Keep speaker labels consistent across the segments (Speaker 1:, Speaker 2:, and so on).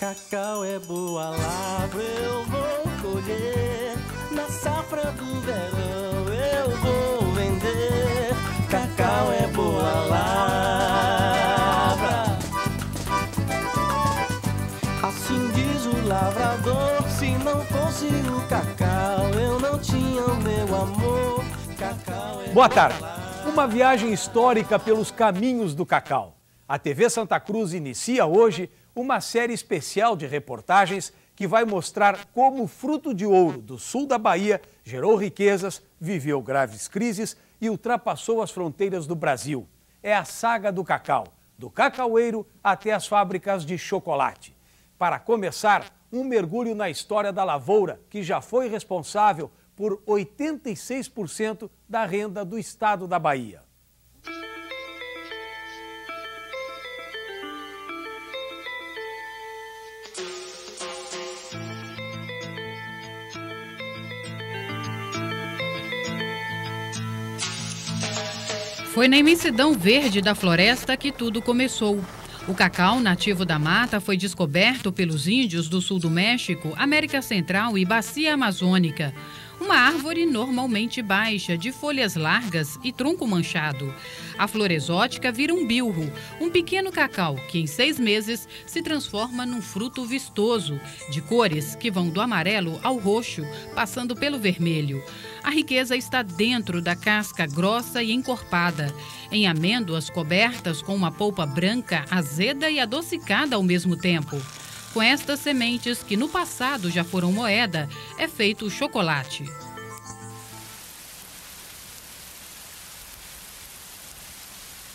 Speaker 1: Cacau é boa lavra, eu vou colher. Na safra do verão eu vou vender. Cacau é boa lavra. Assim diz o lavrador, se não fosse o cacau, eu não tinha o meu amor. Cacau é
Speaker 2: Boa tarde. Uma viagem histórica pelos caminhos do cacau. A TV Santa Cruz inicia hoje uma série especial de reportagens que vai mostrar como o fruto de ouro do sul da Bahia gerou riquezas, viveu graves crises e ultrapassou as fronteiras do Brasil. É a saga do cacau, do cacaueiro até as fábricas de chocolate. Para começar, um mergulho na história da lavoura, que já foi responsável por 86% da renda do estado da Bahia.
Speaker 3: Foi na imensidão verde da floresta que tudo começou. O cacau nativo da mata foi descoberto pelos índios do sul do México, América Central e Bacia Amazônica. Uma árvore normalmente baixa, de folhas largas e tronco manchado. A flor exótica vira um bilro, um pequeno cacau que em 6 meses se transforma num fruto vistoso, de cores que vão do amarelo ao roxo, passando pelo vermelho. A riqueza está dentro da casca grossa e encorpada, em amêndoas cobertas com uma polpa branca, azeda e adocicada ao mesmo tempo. Com estas sementes, que no passado já foram moeda, é feito o chocolate.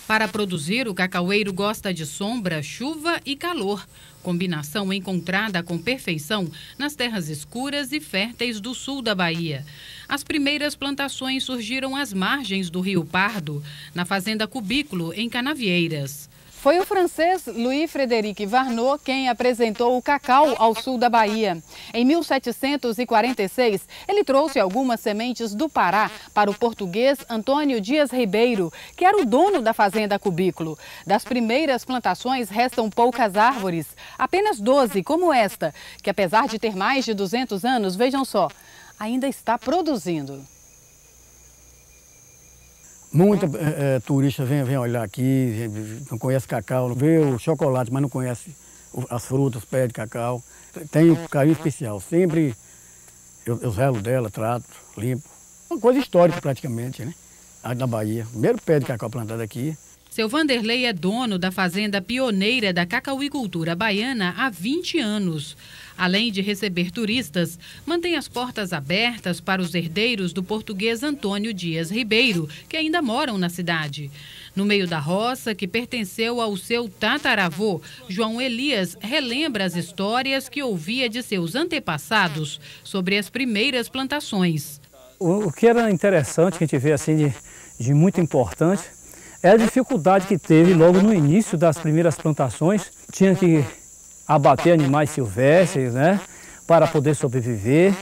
Speaker 3: Para produzir, o cacaueiro gosta de sombra, chuva e calor, combinação encontrada com perfeição nas terras escuras e férteis do sul da Bahia. As primeiras plantações surgiram às margens do Rio Pardo, na fazenda Cubículo, em Canavieiras.
Speaker 4: Foi o francês Louis-Frédéric Warnaud quem apresentou o cacau ao sul da Bahia. Em 1746, ele trouxe algumas sementes do Pará para o português Antônio Dias Ribeiro, que era o dono da fazenda Cubículo. Das primeiras plantações restam poucas árvores, apenas 12, como esta, que apesar de ter mais de 200 anos, vejam só, ainda está produzindo.
Speaker 5: Muita turista vem olhar aqui, não conhece cacau, vê o chocolate, mas não conhece as frutas, os pés de cacau. Tem um carinho especial, sempre eu zelo dela, trato, limpo. Uma coisa histórica praticamente, né? Na Bahia, primeiro pé de cacau plantado aqui.
Speaker 3: Seu Vanderlei é dono da fazenda pioneira da cacauicultura baiana há 20 anos. Além de receber turistas, mantém as portas abertas para os herdeiros do português Antônio Dias Ribeiro, que ainda moram na cidade. No meio da roça, que pertenceu ao seu tataravô, João Elias relembra as histórias que ouvia de seus antepassados sobre as primeiras plantações.
Speaker 6: O que era interessante, que a gente vê assim de muito importante, é a dificuldade que teve logo no início das primeiras plantações. Tinha que abater animais silvestres, né, para poder sobreviver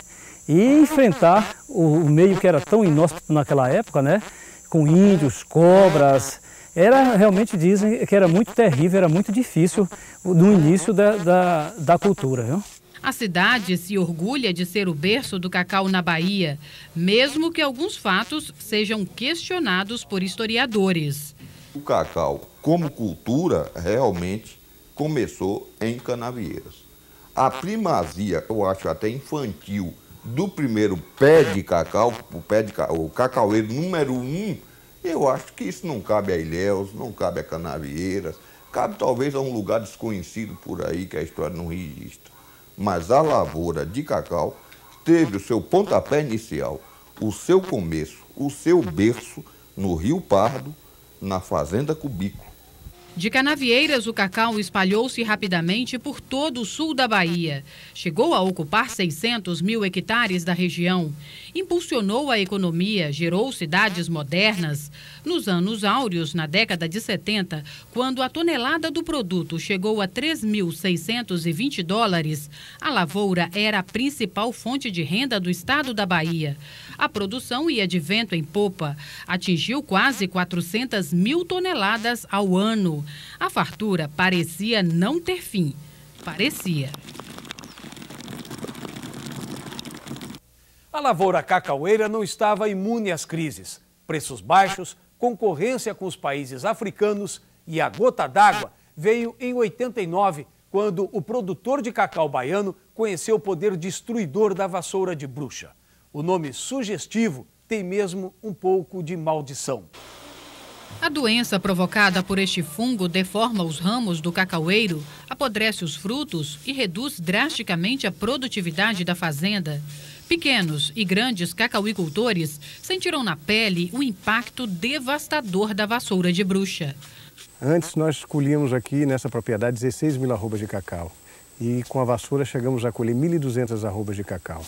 Speaker 6: e enfrentar o meio que era tão inóspito naquela época, né, com índios, cobras. Era realmente, dizem que era muito terrível, era muito difícil no início da cultura, viu?
Speaker 3: A cidade se orgulha de ser o berço do cacau na Bahia, mesmo que alguns fatos sejam questionados por historiadores.
Speaker 7: O cacau, como cultura, realmente começou em Canavieiras. A primazia, eu acho até infantil, do primeiro pé de cacau, o cacaueiro número 1, eu acho que isso não cabe a Ilhéus, não cabe a Canavieiras, cabe talvez a um lugar desconhecido por aí que a história não registra. Mas a lavoura de cacau teve o seu pontapé inicial, o seu começo, o seu berço no Rio Pardo, na fazenda Cubículo.
Speaker 3: De Canavieiras, o cacau espalhou-se rapidamente por todo o sul da Bahia. Chegou a ocupar 600 mil hectares da região. Impulsionou a economia, gerou cidades modernas. Nos anos áureos, na década de 70, quando a tonelada do produto chegou a $3.620, a lavoura era a principal fonte de renda do estado da Bahia. A produção ia de vento em popa, atingiu quase 400 mil toneladas ao ano. A fartura parecia não ter fim. Parecia.
Speaker 2: A lavoura cacaueira não estava imune às crises. Preços baixos, concorrência com os países africanos e a gota d'água veio em 89, quando o produtor de cacau baiano conheceu o poder destruidor da vassoura de bruxa. O nome sugestivo tem mesmo um pouco de maldição.
Speaker 3: A doença provocada por este fungo deforma os ramos do cacaueiro, apodrece os frutos e reduz drasticamente a produtividade da fazenda. Pequenos e grandes cacauicultores sentiram na pele o impacto devastador da vassoura de bruxa.
Speaker 8: Antes nós colhíamos aqui nessa propriedade 16 mil arrobas de cacau e com a vassoura chegamos a colher 1.200 arrobas de cacau.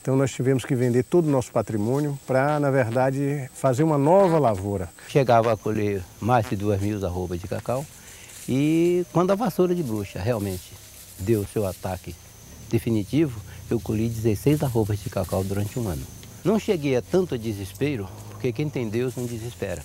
Speaker 8: Então nós tivemos que vender todo o nosso patrimônio para, na verdade, fazer uma nova lavoura.
Speaker 9: Chegava a colher mais de 2.000 arrobas de cacau e quando a vassoura de bruxa realmente deu seu ataque definitivo, eu colhi 16 arrobas de cacau durante um ano. Não cheguei a tanto desespero, porque quem tem Deus não desespera.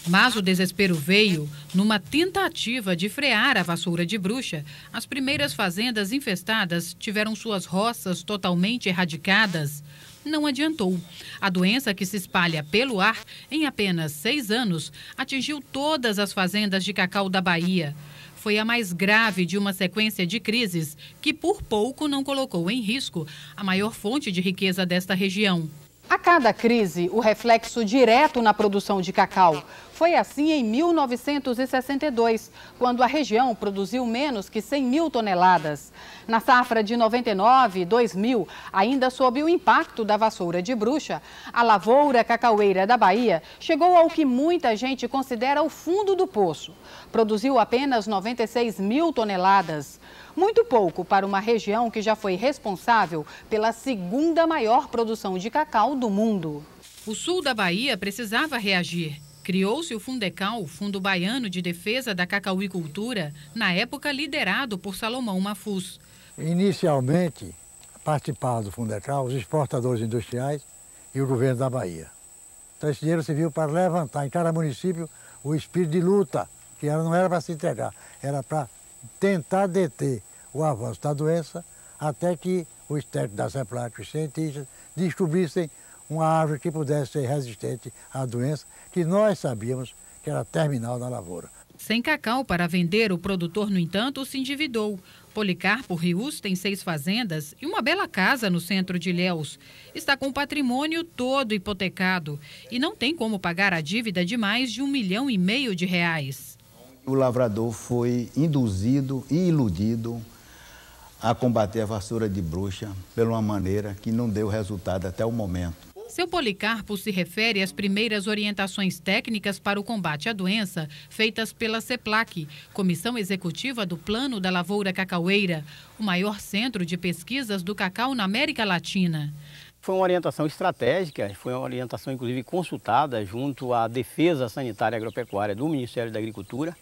Speaker 3: Mas o desespero veio numa tentativa de frear a vassoura de bruxa. As primeiras fazendas infestadas tiveram suas roças totalmente erradicadas. Não adiantou. A doença, que se espalha pelo ar, em apenas 6 anos, atingiu todas as fazendas de cacau da Bahia. Foi a mais grave de uma sequência de crises que, por pouco, não colocou em risco a maior fonte de riqueza desta região.
Speaker 4: A cada crise, o reflexo direto na produção de cacau. Foi assim em 1962, quando a região produziu menos que 100 mil toneladas. Na safra de 99 e 2000, ainda sob o impacto da vassoura de bruxa, a lavoura cacaueira da Bahia chegou ao que muita gente considera o fundo do poço. Produziu apenas 96 mil toneladas. Muito pouco para uma região que já foi responsável pela segunda maior produção de cacau do mundo.
Speaker 3: O sul da Bahia precisava reagir. Criou-se o Fundecal, Fundo Baiano de Defesa da Cacauicultura, na época liderado por Salomão Mafuz.
Speaker 10: Inicialmente, participaram do Fundecal os exportadores industriais e o governo da Bahia. Então esse dinheiro serviu para levantar em cada município o espírito de luta, que não era para se entregar, era para tentar deter o avanço da doença até que os técnicos da CEPLAC, os cientistas, descobrissem uma árvore que pudesse ser resistente à doença, que nós sabíamos que era terminal na lavoura.
Speaker 3: Sem cacau para vender, o produtor, no entanto, se endividou. Policarpo Rius tem 6 fazendas e uma bela casa no centro de Ilhéus. Está com o patrimônio todo hipotecado e não tem como pagar a dívida de mais de R$1,5 milhão.
Speaker 11: O lavrador foi induzido e iludido a combater a vassoura de bruxa de uma maneira que não deu resultado até o momento.
Speaker 3: Seu Policarpo se refere às primeiras orientações técnicas para o combate à doença feitas pela CEPLAC, Comissão Executiva do Plano da Lavoura Cacaueira, o maior centro de pesquisas do cacau na América Latina.
Speaker 12: Foi uma orientação estratégica, foi uma orientação inclusive consultada junto à Defesa Sanitária e Agropecuária do Ministério da Agricultura,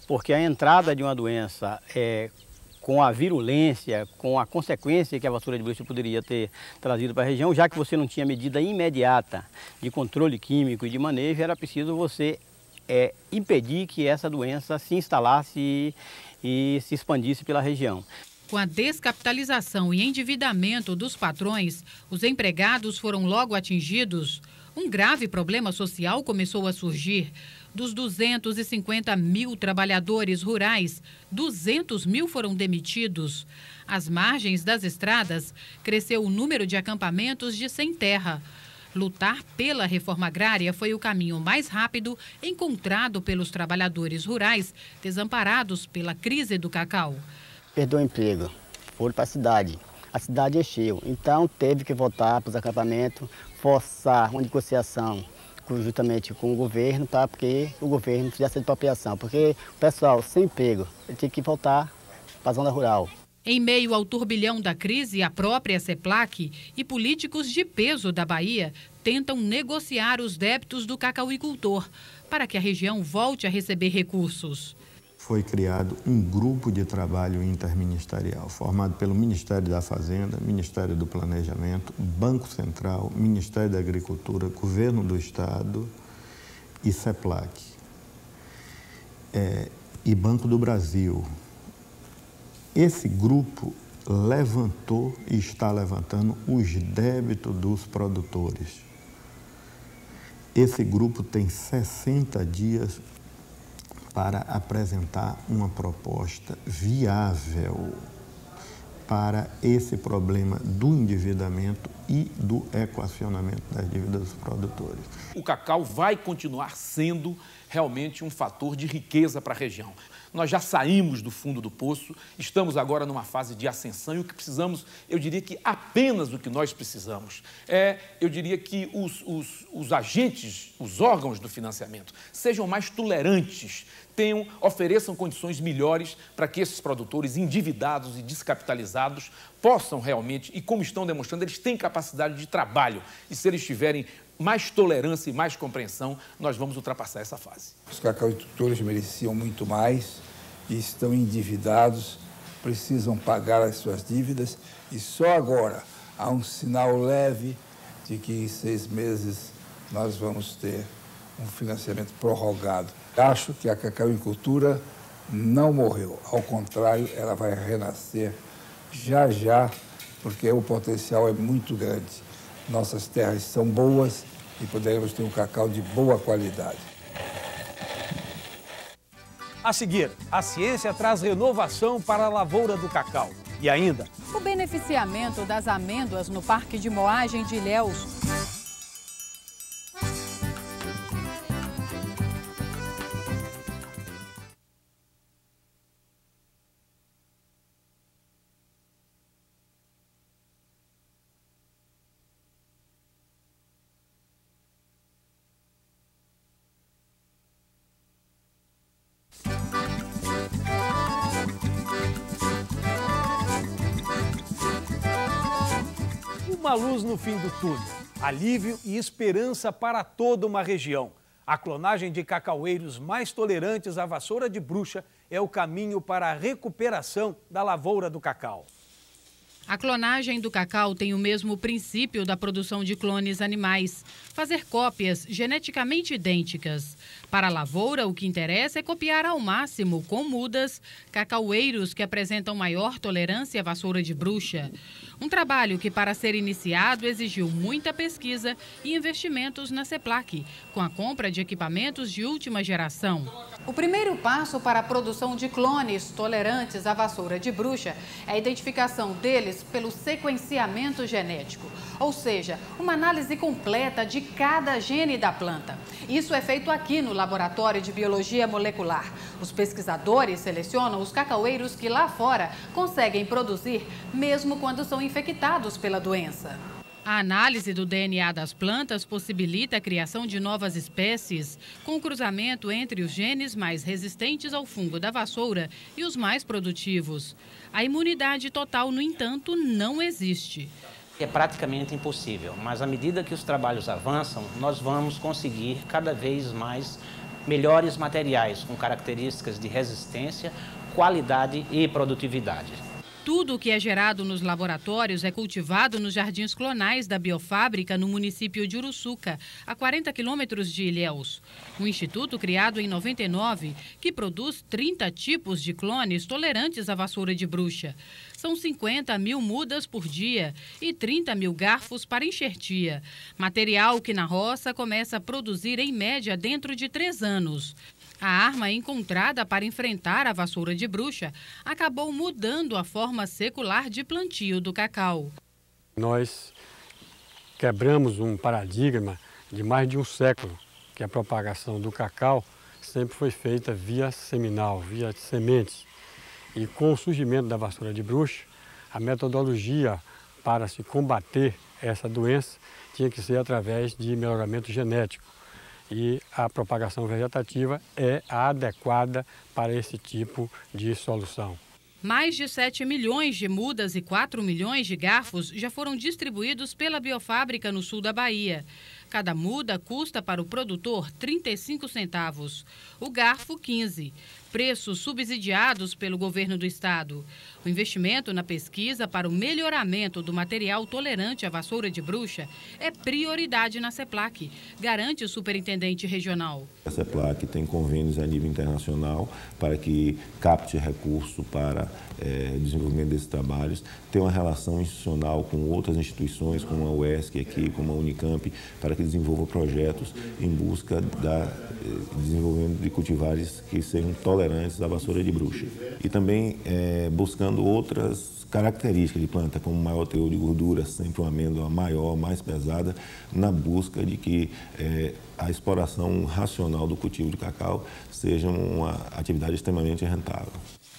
Speaker 12: porque a entrada de uma doença com a virulência, com a consequência que a vassoura de bruxa poderia ter trazido para a região, já que você não tinha medida imediata de controle químico e de manejo, era preciso você impedir que essa doença se instalasse e se expandisse pela região.
Speaker 3: Com a descapitalização e endividamento dos patrões, os empregados foram logo atingidos. Um grave problema social começou a surgir. Dos 250 mil trabalhadores rurais, 200 mil foram demitidos. Às margens das estradas, cresceu o número de acampamentos de sem terra. Lutar pela reforma agrária foi o caminho mais rápido encontrado pelos trabalhadores rurais desamparados pela crise do cacau.
Speaker 12: Perdeu o emprego, foram para a cidade encheu, então teve que voltar para os acampamentos, forçar uma negociação justamente com o governo, porque o governo fizesse a apropriação, porque o pessoal sem emprego tinha que voltar para a zona rural.
Speaker 3: Em meio ao turbilhão da crise, a própria CEPLAC e políticos de peso da Bahia tentam negociar os débitos do cacauicultor para que a região volte a receber recursos.
Speaker 13: Foi criado um grupo de trabalho interministerial, formado pelo Ministério da Fazenda, Ministério do Planejamento, Banco Central, Ministério da Agricultura, Governo do Estado e CEPLAC, e Banco do Brasil. Esse grupo levantou e está levantando os débitos dos produtores. Esse grupo tem 60 dias para apresentar uma proposta viável para esse problema do endividamento e do equacionamento das dívidas dos produtores.
Speaker 14: O cacau vai continuar sendo realmente um fator de riqueza para a região. Nós já saímos do fundo do poço, estamos agora numa fase de ascensão e o que precisamos, eu diria que apenas o que nós precisamos eu diria que os agentes, os órgãos do financiamento sejam mais tolerantes, ofereçam condições melhores para que esses produtores endividados e descapitalizados possam realmente, e como estão demonstrando, eles têm capacidade de trabalho e se eles tiverem mais tolerância e mais compreensão, nós vamos ultrapassar essa fase.
Speaker 15: Os cacauicultores mereciam muito mais e estão endividados, precisam pagar as suas dívidas e só agora há um sinal leve de que em 6 meses nós vamos ter um financiamento prorrogado. Acho que a cacauicultura não morreu, ao contrário, ela vai renascer já já, porque o potencial é muito grande. Nossas terras são boas e poderemos ter um cacau de boa qualidade.
Speaker 2: A seguir, a ciência traz renovação para a lavoura do cacau. E ainda,
Speaker 4: o beneficiamento das amêndoas no Parque de Moagem de Ilhéus.
Speaker 2: Uma luz no fim do túnel, alívio e esperança para toda uma região. A clonagem de cacaueiros mais tolerantes à vassoura de bruxa é o caminho para a recuperação da lavoura do cacau.
Speaker 3: A clonagem do cacau tem o mesmo princípio da produção de clones animais, fazer cópias geneticamente idênticas. Para a lavoura, o que interessa é copiar ao máximo, com mudas, cacaueiros que apresentam maior tolerância à vassoura de bruxa. Um trabalho que, para ser iniciado, exigiu muita pesquisa e investimentos na CEPLAC, com a compra de equipamentos de última geração.
Speaker 4: O primeiro passo para a produção de clones tolerantes à vassoura de bruxa é a identificação deles pelo sequenciamento genético, ou seja, uma análise completa de cada gene da planta. Isso é feito aqui no Laboratório de Biologia Molecular. Os pesquisadores selecionam os cacaueiros que lá fora conseguem produzir, mesmo quando são infectados pela doença.
Speaker 3: A análise do DNA das plantas possibilita a criação de novas espécies, com cruzamento entre os genes mais resistentes ao fungo da vassoura e os mais produtivos. A imunidade total, no entanto, não existe.
Speaker 16: É praticamente impossível, mas à medida que os trabalhos avançam, nós vamos conseguir cada vez mais melhores materiais com características de resistência, qualidade e produtividade.
Speaker 3: Tudo o que é gerado nos laboratórios é cultivado nos jardins clonais da Biofábrica, no município de Uruçuca, a 40 quilômetros de Ilhéus. Um instituto criado em 99 que produz 30 tipos de clones tolerantes à vassoura de bruxa. São 50 mil mudas por dia e 30 mil garfos para enxertia. Material que na roça começa a produzir em média dentro de 3 anos. A arma encontrada para enfrentar a vassoura de bruxa acabou mudando a forma secular de plantio do cacau.
Speaker 17: Nós quebramos um paradigma de mais de um século, que a propagação do cacau sempre foi feita via seminal, via sementes. E com o surgimento da vassoura de bruxa, a metodologia para se combater essa doença tinha que ser através de melhoramento genético. E a propagação vegetativa é a adequada para esse tipo de solução.
Speaker 3: Mais de 7 milhões de mudas e 4 milhões de garfos já foram distribuídos pela Biofábrica no sul da Bahia. Cada muda custa para o produtor 35 centavos. O garfo, 15. Preços subsidiados pelo governo do estado. O investimento na pesquisa para o melhoramento do material tolerante à vassoura de bruxa é prioridade na CEPLAC, garante o superintendente regional.
Speaker 18: A CEPLAC tem convênios a nível internacional para que capte recurso para desenvolvimento desses trabalhos, tem uma relação institucional com outras instituições, como a UESC aqui, como a Unicamp, para que desenvolva projetos em busca do desenvolvimento de cultivares que sejam tolerantes à vassoura de bruxa. E também buscando outras características de planta, como maior teor de gordura, sempre uma amêndoa maior, mais pesada, na busca de que a exploração racional do cultivo de cacau seja uma atividade extremamente rentável.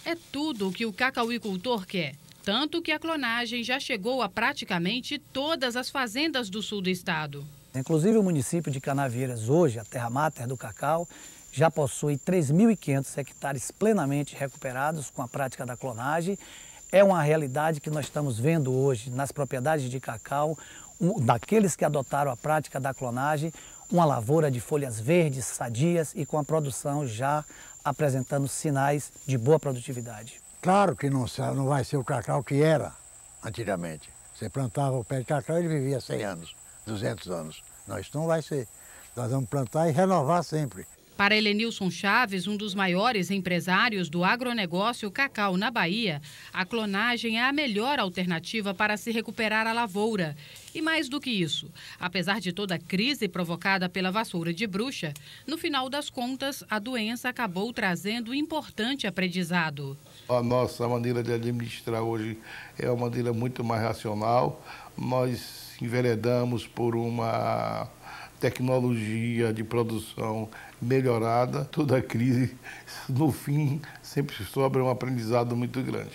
Speaker 3: É tudo o que o cacauicultor quer, tanto que a clonagem já chegou a praticamente todas as fazendas do sul do estado.
Speaker 19: Inclusive o município de Canavieiras hoje, a terra máter do cacau, já possui 3.500 hectares plenamente recuperados com a prática da clonagem. É uma realidade que nós estamos vendo hoje nas propriedades de cacau, daqueles que adotaram a prática da clonagem, uma lavoura de folhas verdes, sadias e com a produção já apresentando sinais de boa produtividade.
Speaker 10: Claro que não vai ser o cacau que era antigamente. Você plantava o pé de cacau e ele vivia 100 anos, 200 anos. Não, isso não vai ser. Nós vamos plantar e renovar sempre.
Speaker 3: Para Helenilson Chaves, um dos maiores empresários do agronegócio cacau na Bahia, a clonagem é a melhor alternativa para se recuperar a lavoura. E mais do que isso, apesar de toda a crise provocada pela vassoura de bruxa, no final das contas, a doença acabou trazendo importante aprendizado.
Speaker 20: A nossa maneira de administrar hoje é uma maneira muito mais racional. Nós enveredamos por uma tecnologia de produção melhorada. Toda crise, no fim, sempre sobra um aprendizado muito grande.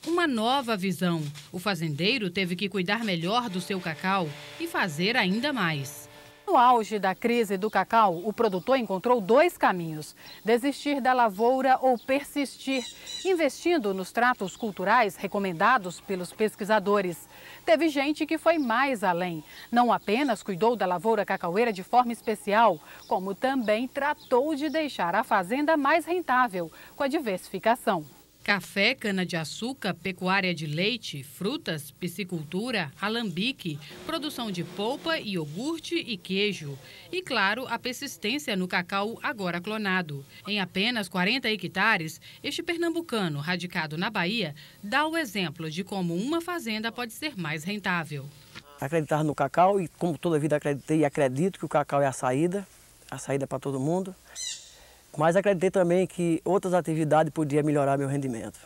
Speaker 3: Uma nova visão. O fazendeiro teve que cuidar melhor do seu cacau e fazer ainda mais.
Speaker 4: No auge da crise do cacau, o produtor encontrou dois caminhos: desistir da lavoura ou persistir, investindo nos tratos culturais recomendados pelos pesquisadores. Teve gente que foi mais além. Não apenas cuidou da lavoura cacaueira de forma especial, como também tratou de deixar a fazenda mais rentável com a diversificação.
Speaker 3: Café, cana-de-açúcar, pecuária de leite, frutas, piscicultura, alambique, produção de polpa, iogurte e queijo. E, claro, a persistência no cacau agora clonado. Em apenas 40 hectares, este pernambucano, radicado na Bahia, dá o exemplo de como uma fazenda pode ser mais rentável.
Speaker 21: Acreditar no cacau e, como toda a vida acreditei e acredito que o cacau é a saída para todo mundo. Mas acreditei também que outras atividades podiam melhorar meu rendimento.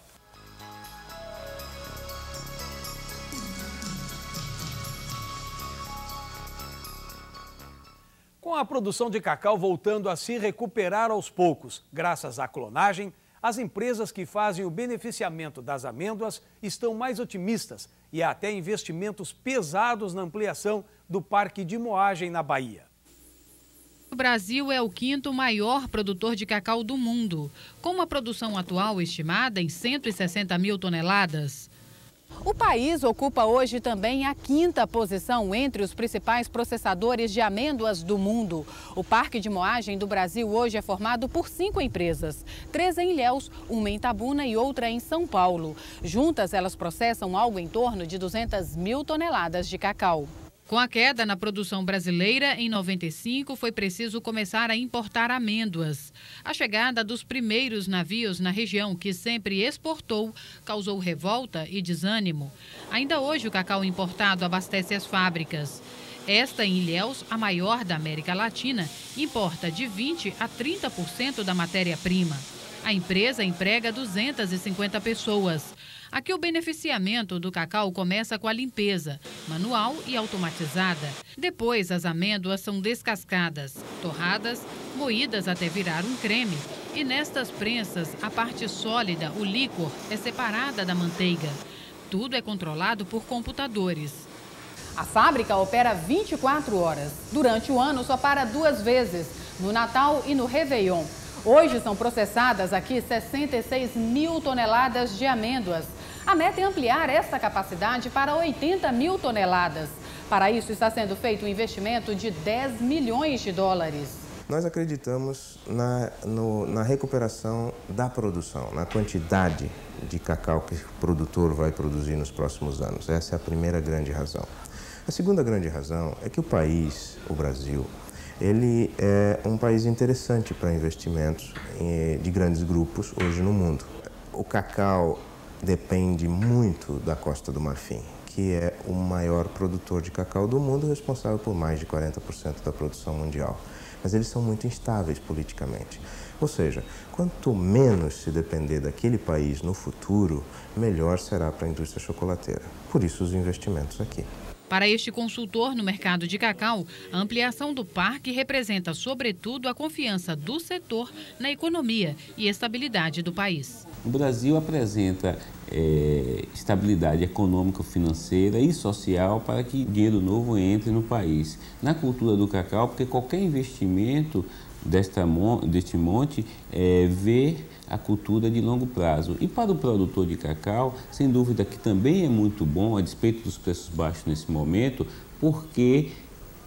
Speaker 2: Com a produção de cacau voltando a se recuperar aos poucos, graças à clonagem, as empresas que fazem o beneficiamento das amêndoas estão mais otimistas e há até investimentos pesados na ampliação do parque de moagem na Bahia.
Speaker 3: O Brasil é o quinto maior produtor de cacau do mundo, com uma produção atual estimada em 160 mil toneladas.
Speaker 4: O país ocupa hoje também a quinta posição entre os principais processadores de amêndoas do mundo. O Parque de Moagem do Brasil hoje é formado por 5 empresas, 3 em Ilhéus, uma em Itabuna e outra em São Paulo. Juntas, elas processam algo em torno de 200 mil toneladas de cacau.
Speaker 3: Com a queda na produção brasileira, em 95, foi preciso começar a importar amêndoas. A chegada dos primeiros navios na região, que sempre exportou, causou revolta e desânimo. Ainda hoje, o cacau importado abastece as fábricas. Esta, em Ilhéus, a maior da América Latina, importa de 20% a 30% da matéria-prima. A empresa emprega 250 pessoas. Aqui o beneficiamento do cacau começa com a limpeza, manual e automatizada. Depois as amêndoas são descascadas, torradas, moídas até virar um creme. E nestas prensas, a parte sólida, o líquor, é separada da manteiga. Tudo é controlado por computadores.
Speaker 4: A fábrica opera 24 horas. Durante o ano só para 2 vezes, no Natal e no Réveillon. Hoje são processadas aqui 66 mil toneladas de amêndoas. A meta é ampliar essa capacidade para 80 mil toneladas. Para isso, está sendo feito um investimento de 10 milhões de dólares.
Speaker 1: Nós acreditamos na recuperação da produção, na quantidade de cacau que o produtor vai produzir nos próximos anos. Essa é a primeira grande razão. A segunda grande razão é que o país, o Brasil, ele é um país interessante para investimentos de grandes grupos hoje no mundo. O cacau depende muito da Costa do Marfim, que é o maior produtor de cacau do mundo, responsável por mais de 40% da produção mundial. Mas eles são muito instáveis politicamente. Ou seja, quanto menos se depender daquele país no futuro, melhor será para a indústria chocolateira. Por isso os investimentos aqui.
Speaker 3: Para este consultor no mercado de cacau, a ampliação do parque representa, sobretudo, a confiança do setor na economia e estabilidade do país.
Speaker 22: O Brasil apresenta estabilidade econômica, financeira e social para que dinheiro novo entre no país. Na cultura do cacau, porque qualquer investimento deste monte vê a cultura de longo prazo. E para o produtor de cacau, sem dúvida que também é muito bom, a despeito dos preços baixos nesse momento, porque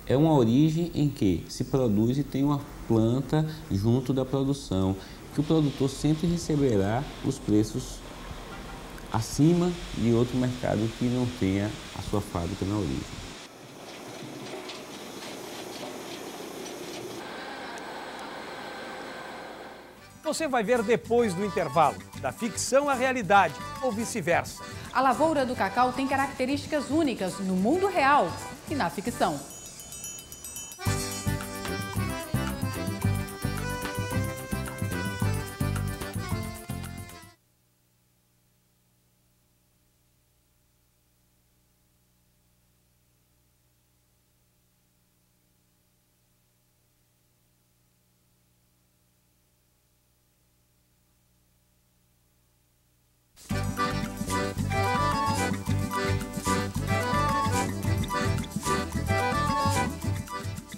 Speaker 22: é uma origem em que se produz e tem uma planta junto da produção, que o produtor sempre receberá os preços acima de outro mercado que não tenha a sua fábrica na origem.
Speaker 2: Você vai ver depois do intervalo, da ficção à realidade, ou vice-versa.
Speaker 4: A lavoura do cacau tem características únicas no mundo real e na ficção.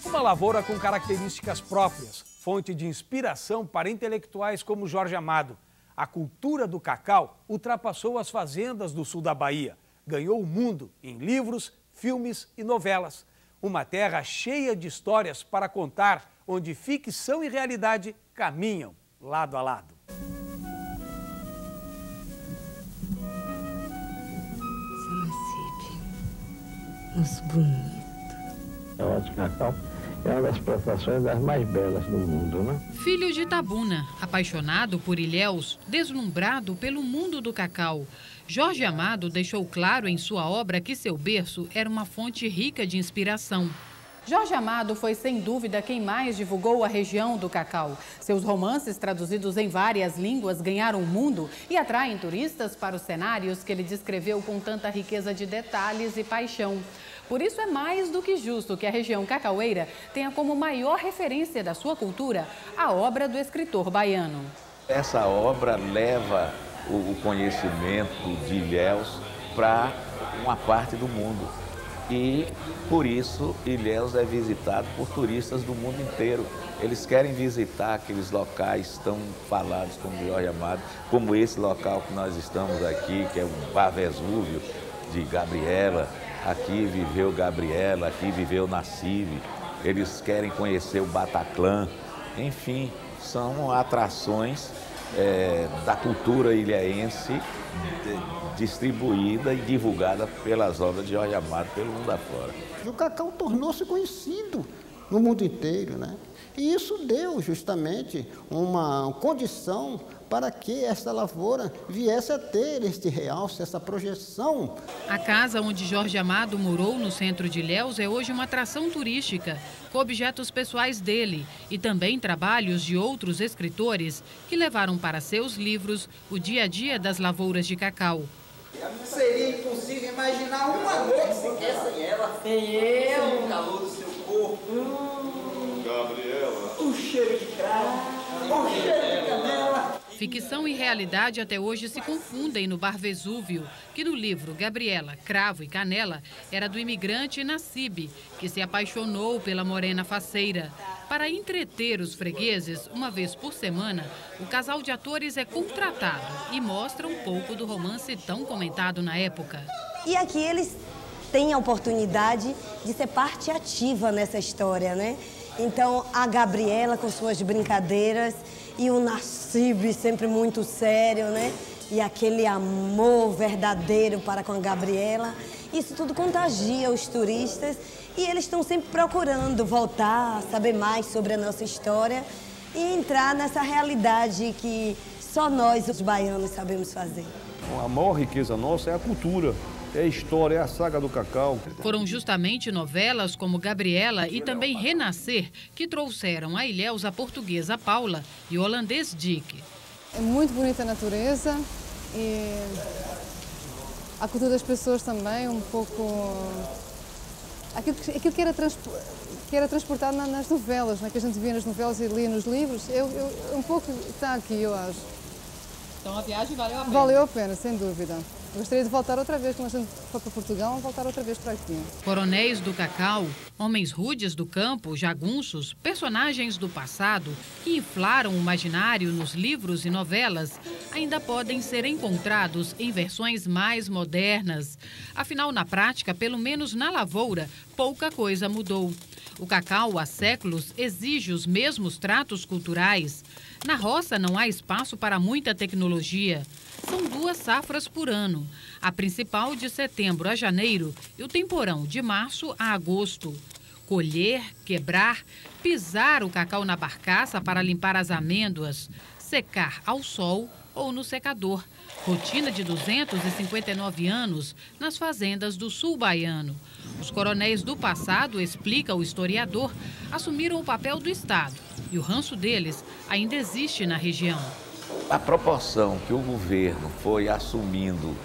Speaker 2: Uma lavoura com características próprias, fonte de inspiração para intelectuais como Jorge Amado. A cultura do cacau ultrapassou as fazendas do sul da Bahia. Ganhou o mundo em livros, filmes e novelas. Uma terra cheia de histórias para contar, onde ficção e realidade caminham lado a lado.
Speaker 23: Nosso bonito. A hora de cacau é uma das plantações das mais belas do mundo, né?
Speaker 3: Filho de Itabuna, apaixonado por Ilhéus, deslumbrado pelo mundo do cacau, Jorge Amado deixou claro em sua obra que seu berço era uma fonte rica de inspiração.
Speaker 4: Jorge Amado foi, sem dúvida, quem mais divulgou a região do cacau. Seus romances, traduzidos em várias línguas, ganharam o mundo e atraem turistas para os cenários que ele descreveu com tanta riqueza de detalhes e paixão. Por isso, é mais do que justo que a região cacaueira tenha como maior referência da sua cultura a obra do escritor baiano.
Speaker 24: Essa obra leva o conhecimento de Ilhéus para uma parte do mundo. E, por isso, Ilhéus é visitado por turistas do mundo inteiro. Eles querem visitar aqueles locais tão falados como Jorge Amado, como esse local que nós estamos aqui, que é o Bar Vesúvio, de Gabriela. Aqui viveu Gabriela, aqui viveu Nassib. Eles querem conhecer o Bataclan. Enfim, são atrações da cultura ilhéense distribuída e divulgada pelas obras de Jorge Amado pelo mundo afora.
Speaker 25: O cacau tornou-se conhecido no mundo inteiro, né? E isso deu justamente uma condição para que esta lavoura viesse a ter este realce, essa projeção.
Speaker 3: A casa onde Jorge Amado morou no centro de Ilhéus é hoje uma atração turística, com objetos pessoais dele e também trabalhos de outros escritores que levaram para seus livros o dia a dia das lavouras de cacau.
Speaker 26: Seria impossível imaginar uma noite sequer sem ela. Sem eu. O calor do seu corpo.
Speaker 27: Gabriela.
Speaker 26: O cheiro de cravo. O cheiro de canela.
Speaker 3: Ficção e realidade até hoje se confundem no Bar Vesúvio, que no livro Gabriela, Cravo e Canela era do imigrante Nassib, que se apaixonou pela morena faceira. Para entreter os fregueses, uma vez por semana, o casal de atores é contratado e mostra um pouco do romance tão comentado na época.
Speaker 5: E aqui eles têm a oportunidade de ser parte ativa nessa história, né? Então, a Gabriela com suas brincadeiras e o Nassib sempre muito sério, né? E aquele amor verdadeiro para com a Gabriela. Isso tudo contagia os turistas e eles estão sempre procurando voltar, saber mais sobre a nossa história e entrar nessa realidade que só nós, os baianos, sabemos fazer.
Speaker 6: A maior riqueza nossa é a cultura. É a história, é a saga do cacau.
Speaker 3: Foram justamente novelas como Gabriela e também Renascer que trouxeram a Ilhéus a portuguesa Paula e o holandês Dick.
Speaker 7: É muito bonita a natureza e a cultura das pessoas também, um pouco... Aquilo que era transportado nas novelas, né? Que a gente via nas novelas e lia nos livros, um pouco está aqui, eu acho.
Speaker 3: Então a viagem valeu a pena?
Speaker 7: Valeu a pena, sem dúvida. Gostaria de voltar outra vez, quando a gente for para Portugal, voltar outra vez para aqui.
Speaker 3: Coronéis do cacau, homens rudes do campo, jagunços, personagens do passado que inflaram o imaginário nos livros e novelas, ainda podem ser encontrados em versões mais modernas. Afinal, na prática, pelo menos na lavoura, pouca coisa mudou. O cacau, há séculos, exige os mesmos tratos culturais. Na roça não há espaço para muita tecnologia. São 2 safras por ano, a principal de setembro a janeiro e o temporão de março a agosto. Colher, quebrar, pisar o cacau na barcaça para limpar as amêndoas, secar ao sol ou no secador. Rotina de 259 anos nas fazendas do sul baiano. Os coronéis do passado, explica o historiador, assumiram o papel do Estado e o ranço deles ainda existe na região.
Speaker 24: A proporção que o governo foi assumindo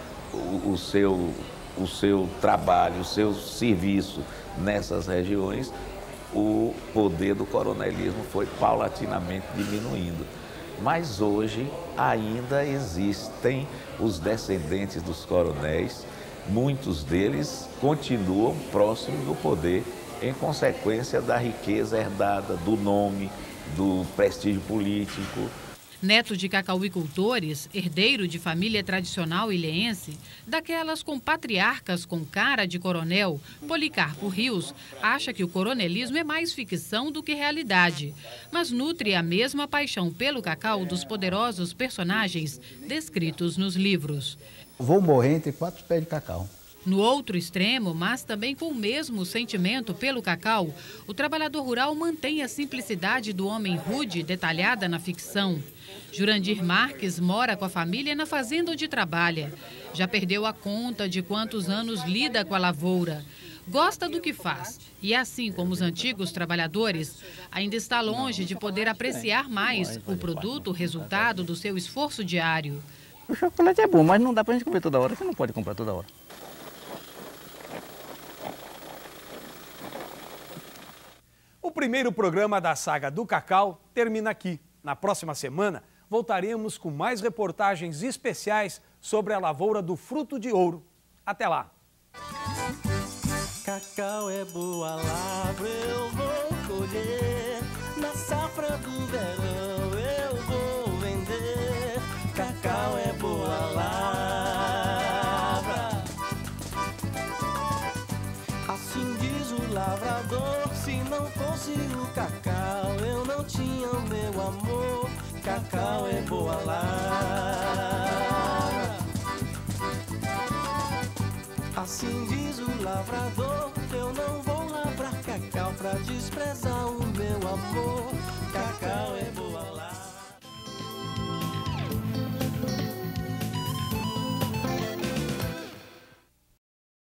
Speaker 24: o seu trabalho, o seu serviço nessas regiões, o poder do coronelismo foi paulatinamente diminuindo. Mas hoje ainda existem os descendentes dos coronéis, muitos deles continuam próximos do poder em consequência da riqueza herdada, do nome, do prestígio político.
Speaker 3: Neto de cacauicultores, herdeiro de família tradicional ilhéense, daquelas com patriarcas com cara de coronel, Policarpo Rios acha que o coronelismo é mais ficção do que realidade, mas nutre a mesma paixão pelo cacau dos poderosos personagens descritos nos livros.
Speaker 8: Vou morrer entre 4 pés de cacau.
Speaker 3: No outro extremo, mas também com o mesmo sentimento pelo cacau, o trabalhador rural mantém a simplicidade do homem rude detalhada na ficção. Jurandir Marques mora com a família na fazenda onde trabalha. Já perdeu a conta de quantos anos lida com a lavoura. Gosta do que faz e, assim como os antigos trabalhadores, ainda está longe de poder apreciar mais o produto, o resultado do seu esforço diário.
Speaker 8: O chocolate é bom, mas não dá pra gente comer toda hora, você não pode comprar toda hora.
Speaker 2: O primeiro programa da saga do cacau termina aqui. Na próxima semana, voltaremos com mais reportagens especiais sobre a lavoura do fruto de ouro. Até lá!
Speaker 9: Cacau é boa lavra, eu vou colher. Na safra do verão eu vou vender. Cacau é boa lavra. Assim diz o lavrador, se não fosse o cacau, eu não tinha o meu amor. Cacau é boa lavra. Assim diz o lavrador, eu não vou lavrar cacau pra desprezar o meu amor.